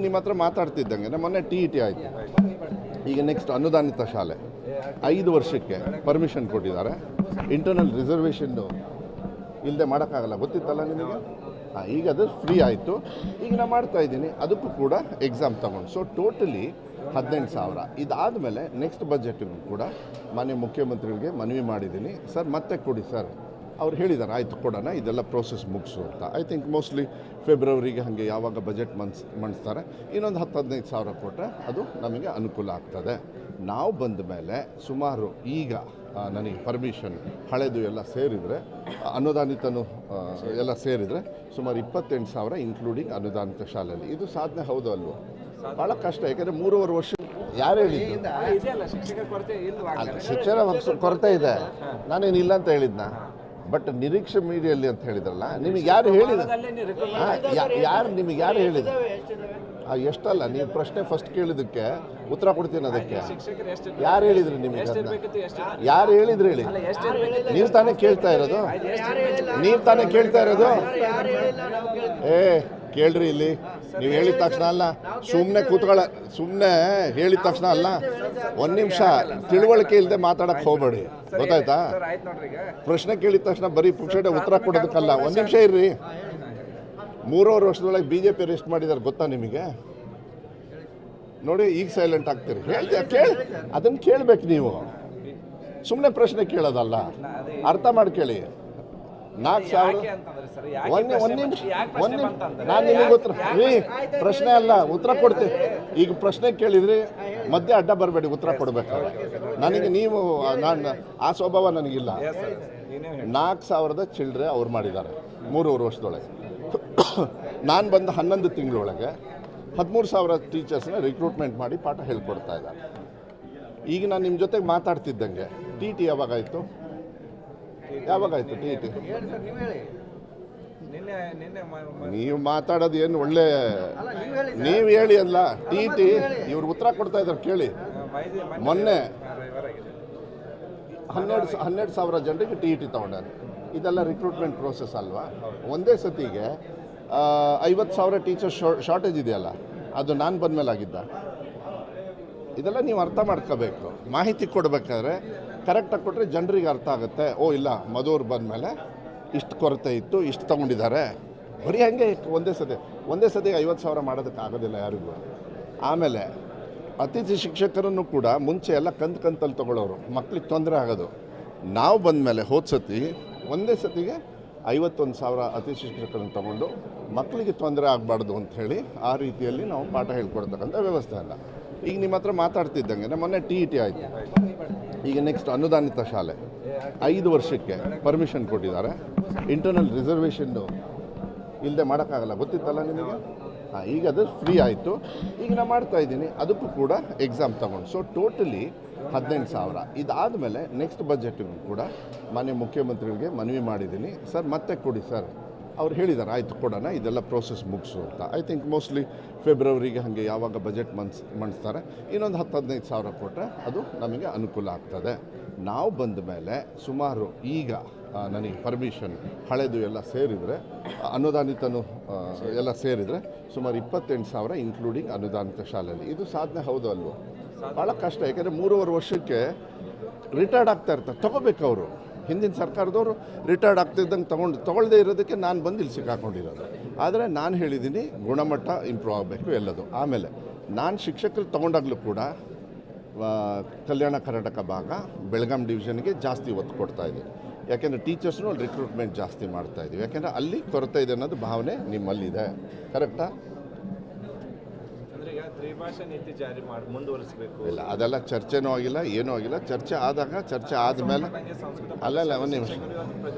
ನಿಮ್ಮ ಹತ್ರ ಮಾತಾಡ್ತಿದ್ದಂಗೆ ಮೊನ್ನೆ TET ಆಯಿತು. ಈಗ ನೆಕ್ಸ್ಟ್ ಅನುದಾನಿತ ಶಾಲೆ 5 ವರ್ಷಕ್ಕೆ ಪರ್ಮಿಷನ್ ಕೊಟ್ಟಿದ್ದಾರೆ. ಇಂಟರ್ನಲ್ ರಿಸರ್ವೇಷನ್ನು ಇಲ್ಲದೆ ಮಾಡೋಕ್ಕಾಗಲ್ಲ, ಗೊತ್ತಿತ್ತಲ್ಲ ನಿಮಗೆ. ಈಗ ಅದು ಫ್ರೀ ಆಯಿತು. ಈಗ ನಾನು ಮಾಡ್ತಾಯಿದ್ದೀನಿ, ಅದಕ್ಕೂ ಕೂಡ ಎಕ್ಸಾಮ್ ತಗೊಂಡು. So totally 18,000. ಇದಾದಮೇಲೆ ನೆಕ್ಸ್ಟ್ ಬಜೆಟಿಗೂ ಕೂಡ ಮಾನ್ಯ ಮುಖ್ಯಮಂತ್ರಿಗಳಿಗೆ ಮನವಿ ಮಾಡಿದ್ದೀನಿ. ಸರ್ ಮತ್ತೆ ಕೊಡಿ ಸರ್. ಅವ್ರು ಹೇಳಿದ್ದಾರೆ ಆಯಿತು ಕೊಡೋಣ, ಇದೆಲ್ಲ ಪ್ರೋಸೆಸ್ ಮುಗಿಸು ಅಂತ. ಐ ಥಿಂಕ್ ಮೋಸ್ಟ್ಲಿ ಫೆಬ್ರವರಿಗೆ ಹಾಗೆ ಯಾವಾಗ ಬಜೆಟ್ ಮಂಡಿಸ್ತಾರೆ ಇನ್ನೊಂದು 10-15,000 ಕೊಟ್ಟರೆ ಅದು ನಮಗೆ ಅನುಕೂಲ ಆಗ್ತದೆ. ನಾವು ಬಂದ ಮೇಲೆ ಸುಮಾರು ಈಗ ನನಗೆ ಪರ್ಮಿಷನ್ ಹಳೆದು ಎಲ್ಲ ಸೇರಿದರೆ ಅನುದಾನಿತನೂ ಎಲ್ಲ ಸೇರಿದರೆ ಸುಮಾರು 28,000 ಇನ್ಕ್ಲೂಡಿಂಗ್ ಅನುದಾನಿತ ಶಾಲೆಯಲ್ಲಿ. ಇದು ಸಾಧನೆ ಹೌದು ಅಲ್ವೋ? ಭಾಳ ಕಷ್ಟ, ಯಾಕೆಂದರೆ 3.5 ವರ್ಷ ಯಾರು ಹೇಳಿದ್ದು ಶಿಕ್ಷಣ ಕೊರತೆ ಇದೆ, ನಾನೇನಿಲ್ಲ ಅಂತ ಹೇಳಿದ್ನ. ಬಟ್ ನಿರೀಕ್ಷೆ ಮೀಡಿಯಲ್ಲಿ ಅಂತ ಹೇಳಿದ್ರಲ್ಲ, ನಿಮಗೆ ಯಾರು ಹೇಳಿದ? ನಿಮಗೆ ಯಾರು ಹೇಳಿದ? ಎಷ್ಟಲ್ಲ, ನೀವು ಪ್ರಶ್ನೆ ಫಸ್ಟ್ ಕೇಳಿದ್ದಕ್ಕೆ ಉತ್ತರ ಕೊಡ್ತೀನಿ. ಅದಕ್ಕೆ ಯಾರು ಹೇಳಿದ್ರಿ ನಿಮಗೆ? ಯಾರು ಹೇಳಿದ್ರಿ ಹೇಳಿ? ನೀವು ತಾನೇ ಕೇಳ್ತಾ ಇರೋದು, ನೀವು ತಾನೇ ಕೇಳ್ತಾ ಇರೋದು. ಕೇಳ್ರಿ, ಇಲ್ಲಿ ನೀವು ಹೇಳಿದ ತಕ್ಷಣ ಅಲ್ಲ, ಸುಮ್ಮನೆ ಹೇಳಿದ ತಕ್ಷಣ ಅಲ್ಲ. ಒಂದು ನಿಮಿಷ ತಿಳುವಳಿಕೆ ಇಲ್ಲದೆ ಮಾತಾಡಕ್ಕೆ ಹೋಗಬೇಡಿ, ಗೊತ್ತಾಯ್ತಾ? ಪ್ರಶ್ನೆ ಕೇಳಿದ ತಕ್ಷಣ ಬರೀ ಪುಕ್ಷಟೆ ಉತ್ತರ ಕೊಡೋದಕ್ಕಲ್ಲ. ಒಂದು ನಿಮಿಷ ಇರ್ರಿ. 3.5 ವರ್ಷದೊಳಗೆ BJP ಅರೆಸ್ಟ್ ಮಾಡಿದ್ದಾರೆ, ಗೊತ್ತಾ ನಿಮಗೆ? ನೋಡಿ, ಈಗ ಸೈಲೆಂಟ್ ಆಗ್ತೀರಿ. ಅದನ್ನು ಕೇಳಬೇಕು ನೀವು, ಸುಮ್ಮನೆ ಪ್ರಶ್ನೆ ಕೇಳೋದಲ್ಲ. ಅರ್ಥ ಮಾಡಿ ಕೇಳಿ. 4,000 ಒಂದು ನಿಮಿಷ ನಾನು ನಿಮಗೆ ಉತ್ತರ ಪ್ರಶ್ನೆ ಅಲ್ಲ, ಉತ್ತರ ಕೊಡ್ತೀನಿ. ಈಗ ಪ್ರಶ್ನೆ ಕೇಳಿದ್ರಿ, ಮಧ್ಯೆ ಅಡ್ಡ ಬರಬೇಡಿ, ಉತ್ತರ ಕೊಡಬೇಕಾದ್ರೆ. ನನಗೆ ನೀವು ಆ ಸ್ವಭಾವ ನನಗಿಲ್ಲ. 4,000 ಚಿಲ್ಡ್ರೆ ಅವ್ರು ಮಾಡಿದ್ದಾರೆ 3.5 ವರ್ಷದೊಳಗೆ. ನಾನು ಬಂದ 11 ತಿಂಗಳೊಳಗೆ 13,000 ಟೀಚರ್ಸ್ನ ರಿಕ್ರೂಟ್ಮೆಂಟ್ ಮಾಡಿ ಪಾಠ ಹೇಳ್ಕೊಡ್ತಾ ಇದ್ದಾರೆ. ಈಗ ನಾನು ನಿಮ್ಮ ಜೊತೆಗೆ ಮಾತಾಡ್ತಿದ್ದಂಗೆ TET ಯಾವಾಗಾಯಿತು? TET ನೀವು ಮಾತಾಡೋದು ಏನು ಒಳ್ಳೆ, ನೀವು ಹೇಳಿ ಅಲ್ಲ. TET ಇವ್ರು ಉತ್ತರ ಕೊಡ್ತಾ ಇದ್ದಾರೆ ಕೇಳಿ. ಮೊನ್ನೆ 12,000 ಜನರಿಗೆ TET ತಗೊಂಡಾರೆ. ಇದೆಲ್ಲ ರಿಕ್ರೂಟ್ಮೆಂಟ್ ಪ್ರೋಸೆಸ್ ಅಲ್ವಾ? ಒಂದೇ ಸತಿಗೆ 50,000 ಟೀಚರ್ ಶಾರ್ಟೇಜ್ ಇದೆಯಲ್ಲ, ಅದು ನಾನು ಬಂದಮೇಲೆ ಆಗಿದ್ದ. ಇದೆಲ್ಲ ನೀವು ಅರ್ಥ ಮಾಡ್ಕೋಬೇಕು. ಮಾಹಿತಿ ಕೊಡಬೇಕಾದ್ರೆ ಕರೆಕ್ಟಾಗಿ ಕೊಟ್ಟರೆ ಜನರಿಗೆ ಅರ್ಥ ಆಗುತ್ತೆ. ಓ ಇಲ್ಲ, ಮಧುವ್ರು ಬಂದಮೇಲೆ ಇಷ್ಟು ಕೊರತೆ ಇತ್ತು, ಇಷ್ಟು ತೊಗೊಂಡಿದ್ದಾರೆ. ಬರೀ ಹಾಗೆ ಒಂದೇ ಸತಿ 50,000 ಮಾಡೋದಕ್ಕೆ ಆಗೋದಿಲ್ಲ ಯಾರಿಗೂ. ಆಮೇಲೆ ಅತಿಥಿ ಶಿಕ್ಷಕರನ್ನು ಕೂಡ ಮುಂಚೆ ಎಲ್ಲ ಕಂತಲ್ಲಿ ತೊಗೊಳ್ಳೋರು, ಮಕ್ಳಿಗೆ ತೊಂದರೆ ಆಗೋದು. ನಾವು ಬಂದಮೇಲೆ ಹೋದ ಸತಿ ಒಂದೇ ಸತಿಗೆ 51,000 ಅತಿಥಿ ಶಿಕ್ಷಕರನ್ನು ತೊಗೊಂಡು ಮಕ್ಕಳಿಗೆ ತೊಂದರೆ ಆಗಬಾರ್ದು ಅಂಥೇಳಿ ಆ ರೀತಿಯಲ್ಲಿ ನಾವು ಪಾಠ ಹೇಳ್ಕೊಡ್ತಕ್ಕಂಥ ವ್ಯವಸ್ಥೆ ಅಲ್ಲ. ಈಗ ನಿಮ್ಮ ಹತ್ರ ಮಾತಾಡ್ತಿದ್ದಂಗೆ ಮೊನ್ನೆ TET ಆಯಿತು. ಈಗ ನೆಕ್ಸ್ಟ್ ಅನುದಾನಿತ ಶಾಲೆ 5 ವರ್ಷಕ್ಕೆ ಪರ್ಮಿಷನ್ ಕೊಟ್ಟಿದ್ದಾರೆ. ಇಂಟರ್ನಲ್ ರಿಸರ್ವೇಷನ್ನು ಇಲ್ಲದೆ ಮಾಡೋಕ್ಕಾಗಲ್ಲ, ಗೊತ್ತಿತ್ತಲ್ಲ ನಿಮಗೆ. ಈಗ ಅದು ಫ್ರೀ ಆಯಿತು. ಈಗ ನಾನು ಮಾಡ್ತಾಯಿದ್ದೀನಿ, ಅದಕ್ಕೂ ಕೂಡ ಎಕ್ಸಾಮ್ ತಗೊಂಡು. So totally 18,000. ಇದಾದಮೇಲೆ ನೆಕ್ಸ್ಟ್ ಬಜೆಟಿಗೂ ಕೂಡ ಮಾನ್ಯ ಮುಖ್ಯಮಂತ್ರಿಗಳಿಗೆ ಮನವಿ ಮಾಡಿದ್ದೀನಿ. ಸರ್ ಮತ್ತೆ ಕೊಡಿ ಸರ್. ಅವ್ರು ಹೇಳಿದ್ದಾರೆ ಆಯಿತು ಕೊಡೋಣ, ಇದೆಲ್ಲ ಪ್ರೋಸೆಸ್ ಮುಗಿಸು ಅಂತ. ಐ ಥಿಂಕ್ ಮೋಸ್ಟ್ಲಿ ಫೆಬ್ರವರಿಗೆ ಹಾಗೆ ಯಾವಾಗ ಬಜೆಟ್ ಮಂಡಿಸ್ತಾರೆ ಇನ್ನೊಂದು 10-15,000 ಕೊಟ್ಟರೆ ಅದು ನಮಗೆ ಅನುಕೂಲ ಆಗ್ತದೆ. ನಾವು ಬಂದ ಮೇಲೆ ಸುಮಾರು ಈಗ ನನಗೆ ಪರ್ಮಿಷನ್ ಹಳೆದು ಎಲ್ಲ ಸೇರಿದರೆ ಅನುದಾನಿತನೂ ಎಲ್ಲ ಸೇರಿದರೆ ಸುಮಾರು 28,000 ಇನ್ಕ್ಲೂಡಿಂಗ್ ಅನುದಾನಿತ ಶಾಲೆಯಲ್ಲಿ. ಇದು ಸಾಧನೆ ಹೌದು ಅಲ್ವೋ? ಭಾಳ ಕಷ್ಟ, ಯಾಕೆಂದರೆ 3.5 ವರ್ಷಕ್ಕೆ ರಿಟೈರ್ಡ್ ಆಗ್ತಾ ಇರ್ತಾರೆ. ತೊಗೋಬೇಕು ಅವರು. ಹಿಂದಿನ ಸರ್ಕಾರದವರು ರಿಟೈರ್ಡ್ ಆಗ್ತಿದ್ದಂಗೆ ತೊಗೊಳ್ಳದೇ ಇರೋದಕ್ಕೆ ನಾನು ಬಂದು ಇಲ್ಲಿ ಸಿಕ್ಕಾಕೊಂಡಿರೋದು. ಆದರೆ ನಾನು ಹೇಳಿದ್ದೀನಿ ಗುಣಮಟ್ಟ ಇಂಪ್ರೂವ್ ಆಗಬೇಕು ಎಲ್ಲದು. ಆಮೇಲೆ ನಾನು ಶಿಕ್ಷಕರು ತೊಗೊಂಡಾಗಲೂ ಕೂಡ ಕಲ್ಯಾಣ ಕರ್ನಾಟಕ ಭಾಗ ಬೆಳಗಾಂ ಡಿವಿಷನ್ಗೆ ಜಾಸ್ತಿ ಒತ್ತು ಕೊಡ್ತಾಯಿದ್ದೀನಿ. ಯಾಕೆಂದರೆ ಟೀಚರ್ಸ್ನು ರಿಕ್ರೂಟ್ಮೆಂಟ್ ಜಾಸ್ತಿ ಮಾಡ್ತಾಯಿದ್ದೀವಿ. ಯಾಕೆಂದರೆ ಅಲ್ಲಿ ಕೊರತೆ ಇದೆ ಅನ್ನೋದು ಭಾವನೆ ನಿಮ್ಮಲ್ಲಿದೆ. ಕರೆಕ್ಟಾ? ತ್ರಿಭಾಷಾ ನೀತಿ ಜಾರಿ ಮಾಡಿ ಮುಂದುವರಿಸಬೇಕು. ಇಲ್ಲ, ಅದೆಲ್ಲ ಚರ್ಚೆನೂ ಆಗಿಲ್ಲ, ಏನೂ ಆಗಿಲ್ಲ. ಚರ್ಚೆ ಆದಮೇಲೆ ಅಲ್ಲಲ್ಲ ಒಂದು ನಿಮಿಷ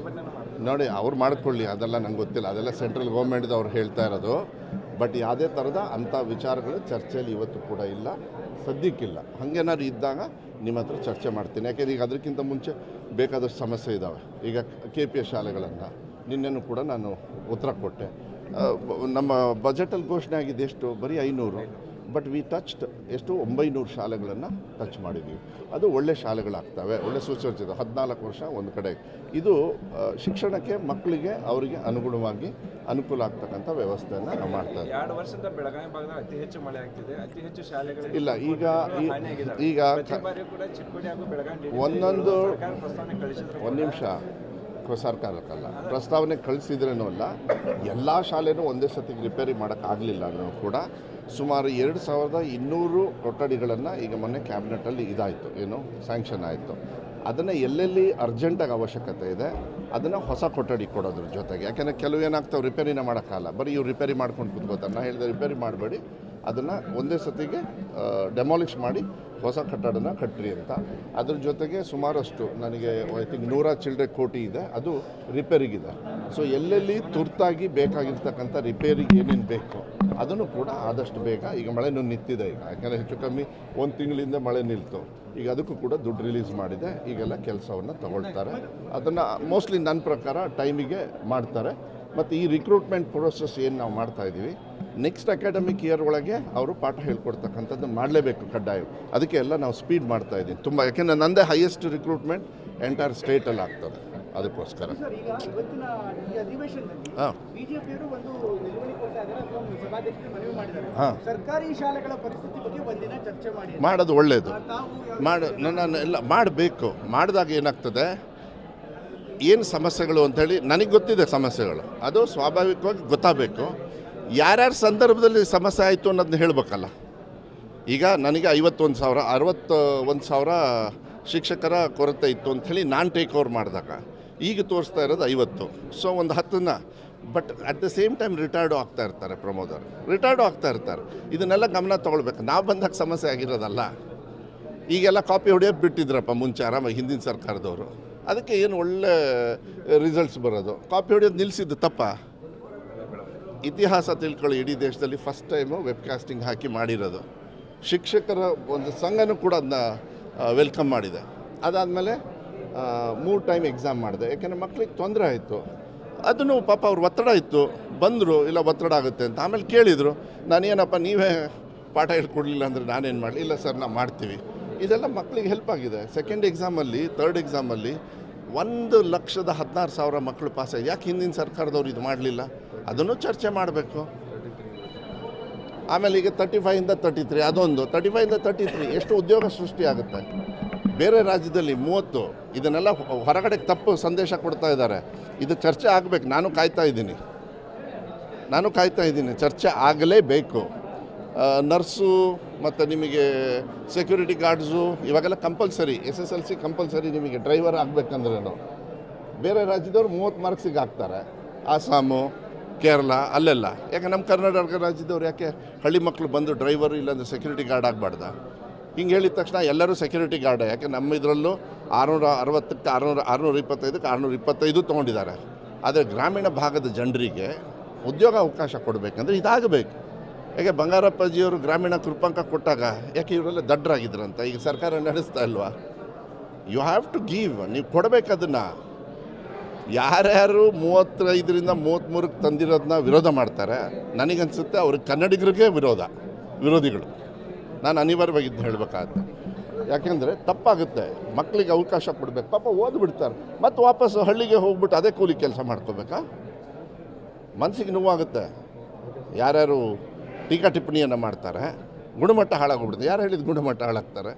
ನೋಡಿ, ಅವ್ರು ಮಾಡ್ಕೊಳ್ಳಿ, ಅದೆಲ್ಲ ನಂಗೆ ಗೊತ್ತಿಲ್ಲ. ಅದೆಲ್ಲ ಸೆಂಟ್ರಲ್ ಗೌರ್ಮೆಂಟ್ದು ಅವ್ರು ಹೇಳ್ತಾ ಇರೋದು. ಬಟ್ ಯಾವುದೇ ಥರದ ಅಂಥ ವಿಚಾರಗಳು ಚರ್ಚೆಯಲ್ಲಿ ಇವತ್ತು ಕೂಡ ಇಲ್ಲ, ಸದ್ಯಕ್ಕಿಲ್ಲ. ಹಾಗೇನಾದ್ರು ಇದ್ದಾಗ ನಿಮ್ಮ ಹತ್ರ ಚರ್ಚೆ ಮಾಡ್ತೀನಿ. ಯಾಕೆಂದರೆ ಈಗ ಅದಕ್ಕಿಂತ ಮುಂಚೆ ಬೇಕಾದಷ್ಟು ಸಮಸ್ಯೆ ಇದ್ದಾವೆ. ಈಗ KPS ಶಾಲೆಗಳನ್ನು ನಿನ್ನೆನೂ ಕೂಡ ನಾನು ಉತ್ತರ ಕೊಟ್ಟೆ. ನಮ್ಮ ಬಜೆಟಲ್ಲಿ ಘೋಷಣೆ ಆಗಿದೆ ಎಷ್ಟು? ಬರೀ 500. ಬಟ್ ವಿ ಟಚ್ಡ್ ಎಷ್ಟು 900 ಶಾಲೆಗಳನ್ನು ಟಚ್ ಮಾಡಿದ್ದೀವಿ. ಅದು ಒಳ್ಳೆ ಶಾಲೆಗಳಾಗ್ತವೆ, ಒಳ್ಳೆ ಸುಸಜ್ಜಿತ 14 ವರ್ಷ ಒಂದು ಕಡೆ. ಇದು ಶಿಕ್ಷಣಕ್ಕೆ ಮಕ್ಕಳಿಗೆ ಅವರಿಗೆ ಅನುಗುಣವಾಗಿ ಅನುಕೂಲ ಆಗ್ತಕ್ಕಂಥ ವ್ಯವಸ್ಥೆಯನ್ನು ನಾವು ಮಾಡ್ತಾ ಇದ್ದೀವಿ. 2 ವರ್ಷದಿಂದ ಬೆಳಗಾವಿ ಭಾಗದಾಗ ಅತಿ ಹೆಚ್ಚು ಮಳೆ ಆಗ್ತಿದೆ, ಅತಿ ಹೆಚ್ಚು ಶಾಲೆಗಳು ಇಲ್ಲ ಈಗ ಪ್ರತಿ ಬಾರಿ ಕೂಡ ಚಿಕ್ಕೋಡಿ ಹಾಗೂ ಬೆಳಗಾವಿ ಒಂದೊಂದು ಸರ್ಕಾರ ಪ್ರಸ್ತಾವನೆ ಕಳಿಸಿದ್ರು. ಒಂದು ನಿಮಿಷ, ಸರ್ಕಾರಕ್ಕಲ್ಲ ಪ್ರಸ್ತಾವನೆ ಕಳಿಸಿದ್ರೇನೂ ಅಲ್ಲ, ಎಲ್ಲ ಶಾಲೆನೂ ಒಂದೇ ಸತಿಗೆ ರಿಪೇರಿ ಮಾಡೋಕ್ಕಾಗಲಿಲ್ಲ ಅನ್ನೋ ಕೂಡ ಸುಮಾರು 2200 ಕೊಠಡಿಗಳನ್ನು ಈಗ ಮೊನ್ನೆ ಕ್ಯಾಬಿನೆಟಲ್ಲಿ ಇದಾಯಿತು, ಏನು ಸ್ಯಾಂಕ್ಷನ್ ಆಯಿತು. ಅದನ್ನು ಎಲ್ಲೆಲ್ಲಿ ಅರ್ಜೆಂಟಾಗಿ ಅವಶ್ಯಕತೆ ಇದೆ ಅದನ್ನು ಹೊಸ ಕೊಠಡಿ ಕೊಡೋದ್ರ ಜೊತೆಗೆ, ಯಾಕೆಂದರೆ ಕೆಲವು ಏನಾಗ್ತಾವೆ ರಿಪೇರಿನ ಮಾಡೋಕ್ಕಲ್ಲ, ಬರೀ ಇವ್ರು ರಿಪೇರಿ ಮಾಡ್ಕೊಂಡು ಕೂತ್ಕೋತಾರೆ. ನಾನು ಹೇಳಿದೆ ರಿಪೇರಿ ಮಾಡಬೇಡಿ, ಅದನ್ನು ಒಂದೇ ಸತಿಗೆ ಡೆಮಾಲಿಷ್ ಮಾಡಿ ಹೊಸ ಕಟ್ಟಡನ ಕಟ್ಟಿರಿ ಅಂತ. ಅದ್ರ ಜೊತೆಗೆ ಸುಮಾರಷ್ಟು ನನಗೆ ಐ ಥಿಂಕ್ 100 ಚಿಲ್ಲರೆ ಕೋಟಿ ಇದೆ, ಅದು ರಿಪೇರಿಗಿದೆ. ಸೊ ಎಲ್ಲೆಲ್ಲಿ ತುರ್ತಾಗಿ ಬೇಕಾಗಿರ್ತಕ್ಕಂಥ ರಿಪೇರಿಗೆ ಏನೇನು ಬೇಕು ಅದನ್ನು ಕೂಡ ಆದಷ್ಟು ಬೇಗ, ಈಗ ಮಳೆನೂ ನಿಂತಿದೆ ಈಗ, ಯಾಕೆಂದರೆ ಹೆಚ್ಚು ಕಮ್ಮಿ 1 ತಿಂಗಳಿಂದ ಮಳೆ ನಿಲ್ತು, ಈಗ ಅದಕ್ಕೂ ಕೂಡ ದುಡ್ಡು ರಿಲೀಸ್ ಮಾಡಿದೆ. ಈಗೆಲ್ಲ ಕೆಲಸವನ್ನು ತಗೊಳ್ತಾರೆ, ಅದನ್ನು ಮೋಸ್ಟ್ಲಿ ನನ್ನ ಪ್ರಕಾರ ಟೈಮಿಗೆ ಮಾಡ್ತಾರೆ. ಮತ್ತು ಈ ರಿಕ್ರೂಟ್ಮೆಂಟ್ ಪ್ರೋಸೆಸ್ ಏನು ನಾವು ಮಾಡ್ತಾಯಿದ್ದೀವಿ, ನೆಕ್ಸ್ಟ್ ಅಕಾಡೆಮಿಕ್ ಇಯರ್ ಒಳಗೆ ಅವರು ಪಾಠ ಹೇಳ್ಕೊಡ್ತಕ್ಕಂಥದ್ದು ಮಾಡಲೇಬೇಕು ಕಡ್ಡಾಯ. ಅದಕ್ಕೆ ಎಲ್ಲ ನಾವು ಸ್ಪೀಡ್ ಮಾಡ್ತಾಯಿದ್ದೀನಿ ತುಂಬ, ಯಾಕೆಂದರೆ ನನ್ನದೇ ಹೈಯೆಸ್ಟ್ ರಿಕ್ರೂಟ್ಮೆಂಟ್ ಎಂಟೈರ್ ಸ್ಟೇಟಲ್ಲಿ ಆಗ್ತದೆ. ಅದಕ್ಕೋಸ್ಕರ ಸರ್ಕಾರಿ ಶಾಲೆಗಳ ಪರಿಸ್ಥಿತಿ ಬಗ್ಗೆ ಒಂದಿನ ಚರ್ಚೆ ಮಾಡಿ ಮಾಡೋದು ಒಳ್ಳೆಯದು. ನಾನು ಎಲ್ಲ ಮಾಡಬೇಕು. ಮಾಡಿದಾಗ ಏನಾಗ್ತದೆ, ಏನು ಸಮಸ್ಯೆಗಳು ಅಂಥೇಳಿ ನನಗೆ ಗೊತ್ತಿದೆ ಸಮಸ್ಯೆಗಳು, ಅದು ಸ್ವಾಭಾವಿಕವಾಗಿ ಗೊತ್ತಾಗಬೇಕು. ಯಾರ್ಯಾರ ಸಂದರ್ಭದಲ್ಲಿ ಸಮಸ್ಯೆ ಆಯಿತು ಅನ್ನೋದನ್ನ ಹೇಳಬೇಕಲ್ಲ. ಈಗ ನನಗೆ 51,000 61,000 ಶಿಕ್ಷಕರ ಕೊರತೆ ಇತ್ತು ಅಂಥೇಳಿ ನಾನು ಟೇಕ್ ಓವರ್ ಮಾಡಿದಾಗ ಈಗ ತೋರಿಸ್ತಾ ಇರೋದು 50. ಸೊ ಒಂದು 10ನ್ನ, but at the same time retired ಆಗ್ತಾ ಇರ್ತಾರೆ, ಪ್ರಮೋದರ್ ರಿಟೈರ್ಡು ಆಗ್ತಾ ಇರ್ತಾರೆ. ಇದನ್ನೆಲ್ಲ ಗಮನ ತೊಗೊಳ್ಬೇಕು. ನಾವು ಬಂದಾಗ ಸಮಸ್ಯೆ ಆಗಿರೋದಲ್ಲ. ಈಗೆಲ್ಲ ಕಾಪಿ ಹೊಡೆಯೋದು ಬಿಟ್ಟಿದ್ರಪ್ಪ ಮುಂಚೆ ಆರಾಮಾಗಿ ಹಿಂದಿನ ಸರ್ಕಾರದವರು, ಅದಕ್ಕೆ ಏನು ಒಳ್ಳೆ ರಿಸಲ್ಟ್ಸ್ ಬರೋದು. ಕಾಪಿ ಹೊಡೆಯೋದು ನಿಲ್ಲಿಸಿದ್ದು ತಪ್ಪ. ಇತಿಹಾಸ ತಿಳ್ಕೊಳ್ಳಿ, ಇಡೀ ದೇಶದಲ್ಲಿ ಫಸ್ಟ್ ಟೈಮು ವೆಬ್ಕಾಸ್ಟಿಂಗ್ ಹಾಕಿ ಮಾಡಿರೋದು. ಶಿಕ್ಷಕರ ಒಂದು ಸಂಘನೂ ಕೂಡ ಅದನ್ನ ವೆಲ್ಕಮ್ ಮಾಡಿದೆ. ಅದಾದಮೇಲೆ 3 ಟೈಮ್ ಎಕ್ಸಾಮ್ ಮಾಡಿದೆ, ಯಾಕೆಂದರೆ ಮಕ್ಕಳಿಗೆ ತೊಂದರೆ ಆಯಿತು. ಅದನ್ನು ಪಾಪ ಅವ್ರ ಒತ್ತಡ ಇತ್ತು, ಬಂದರು, ಇಲ್ಲ ಒತ್ತಡ ಆಗುತ್ತೆ ಅಂತ. ಆಮೇಲೆ ಕೇಳಿದರು, ನಾನೇನಪ್ಪ ನೀವೇ ಪಾಠ ಹೇಳ್ಕೊಡ್ಲಿಲ್ಲ ಅಂದರೆ ನಾನೇನು ಮಾಡಲಿ? ಇಲ್ಲ ಸರ್ ನಾವು ಮಾಡ್ತೀವಿ. ಇದೆಲ್ಲ ಮಕ್ಕಳಿಗೆ ಹೆಲ್ಪ್ ಆಗಿದೆ. ಸೆಕೆಂಡ್ ಎಕ್ಸಾಮಲ್ಲಿ, ಥರ್ಡ್ ಎಕ್ಸಾಮಲ್ಲಿ 1,16,000 ಮಕ್ಕಳು ಪಾಸಾಗಿದೆ. ಯಾಕೆ ಹಿಂದಿನ ಸರ್ಕಾರದವ್ರು ಇದು ಮಾಡಲಿಲ್ಲ? ಅದನ್ನು ಚರ್ಚೆ ಮಾಡಬೇಕು. ಆಮೇಲೆ ಈಗ 35ಇಂದ 33, ಅದೊಂದು 35ಇಂದ 33 ಎಷ್ಟು ಉದ್ಯೋಗ ಸೃಷ್ಟಿಯಾಗುತ್ತೆ. ಬೇರೆ ರಾಜ್ಯದಲ್ಲಿ 30. ಇದನ್ನೆಲ್ಲ ಹೊರಗಡೆ ತಪ್ಪು ಸಂದೇಶ ಕೊಡ್ತಾ ಇದ್ದಾರೆ. ಇದು ಚರ್ಚೆ ಆಗಬೇಕು. ನಾನು ಕಾಯ್ತಾ ಇದ್ದೀನಿ. ಚರ್ಚೆ ಆಗಲೇಬೇಕು. ನರ್ಸು ಮತ್ತು ನಿಮಗೆ ಸೆಕ್ಯೂರಿಟಿ ಗಾರ್ಡ್ಸು ಇವಾಗೆಲ್ಲ ಕಂಪಲ್ಸರಿ, SSLC ಕಂಪಲ್ಸರಿ ನಿಮಗೆ ಡ್ರೈವರ್ ಆಗಬೇಕಂದ್ರೇನು. ಬೇರೆ ರಾಜ್ಯದವ್ರು 30 ಮಾರ್ಕ್ಸಿಗೆ ಹಾಕ್ತಾರೆ, ಆಸಾಮು, ಕೇರಳ, ಅಲ್ಲೆಲ್ಲ. ಯಾಕೆ ನಮ್ಮ ಕರ್ನಾಟಕ ರಾಜ್ಯದವ್ರು ಯಾಕೆ ಹಳ್ಳಿ ಮಕ್ಕಳು ಬಂದು ಡ್ರೈವರು ಇಲ್ಲಾಂದರೆ ಸೆಕ್ಯೂರಿಟಿ ಗಾರ್ಡ್ ಆಗಬಾರ್ದ? ಹಿಂಗೆ ಹೇಳಿದ ತಕ್ಷಣ ಎಲ್ಲರೂ ಸೆಕ್ಯೂರಿಟಿ ಗಾರ್ಡೇ. ಯಾಕೆ ನಮ್ಮ ಇದರಲ್ಲೂ 660ಕ್ಕೆ 625ಕ್ಕೆ 625 ತೊಗೊಂಡಿದ್ದಾರೆ. ಆದರೆ ಗ್ರಾಮೀಣ ಭಾಗದ ಜನರಿಗೆ ಉದ್ಯೋಗ ಅವಕಾಶ ಕೊಡಬೇಕಂದ್ರೆ ಇದಾಗಬೇಕು. ಯಾಕೆ ಬಂಗಾರಪ್ಪಾಜಿಯವರು ಗ್ರಾಮೀಣ ಕೃಪಾಂಕ ಕೊಟ್ಟಾಗ ಯಾಕೆ ಇವರೆಲ್ಲ ದಡ್ಡರಾಗಿದ್ರಂತ? ಈಗ ಸರ್ಕಾರ ನಡೆಸ್ತಾ ಇಲ್ವಾ? ಯು ಹ್ಯಾವ್ ಟು ಗಿವ್, ನೀವು ಕೊಡಬೇಕದನ್ನು. ಯಾರ್ಯಾರು 35ರಿಂದ 33ಕ್ಕೆ ತಂದಿರೋದನ್ನ ವಿರೋಧ ಮಾಡ್ತಾರೆ, ನನಗನ್ಸುತ್ತೆ ಅವ್ರಿಗೆ ಕನ್ನಡಿಗರಿಗೆ ವಿರೋಧಿಗಳು. ನಾನು ಅನಿವಾರ್ಯವಾಗಿದ್ದು ಹೇಳಬೇಕಾಗುತ್ತೆ. ಯಾಕೆಂದರೆ ತಪ್ಪಾಗುತ್ತೆ. ಮಕ್ಕಳಿಗೆ ಅವಕಾಶ ಕೊಡಬೇಕು. ಪಾಪ ಓದ್ಬಿಡ್ತಾರೆ, ಮತ್ತು ವಾಪಸ್ ಹಳ್ಳಿಗೆ ಹೋಗ್ಬಿಟ್ಟು ಅದೇ ಕೂಲಿ ಕೆಲಸ ಮಾಡ್ಕೋಬೇಕಾ? ಮನಸ್ಸಿಗೆ ನೋವಾಗುತ್ತೆ. ಯಾರ್ಯಾರು ಟೀಕಾ ಟಿಪ್ಪಣಿಯನ್ನು ಮಾಡ್ತಾರೆ, ಗುಣಮಟ್ಟ ಹಾಳಾಗೋಗ್ಬಿಡುತ್ತೆ. ಯಾರು ಹೇಳಿದ ಗುಣಮಟ್ಟ ಹಾಳಾಗ್ತಾರೆ?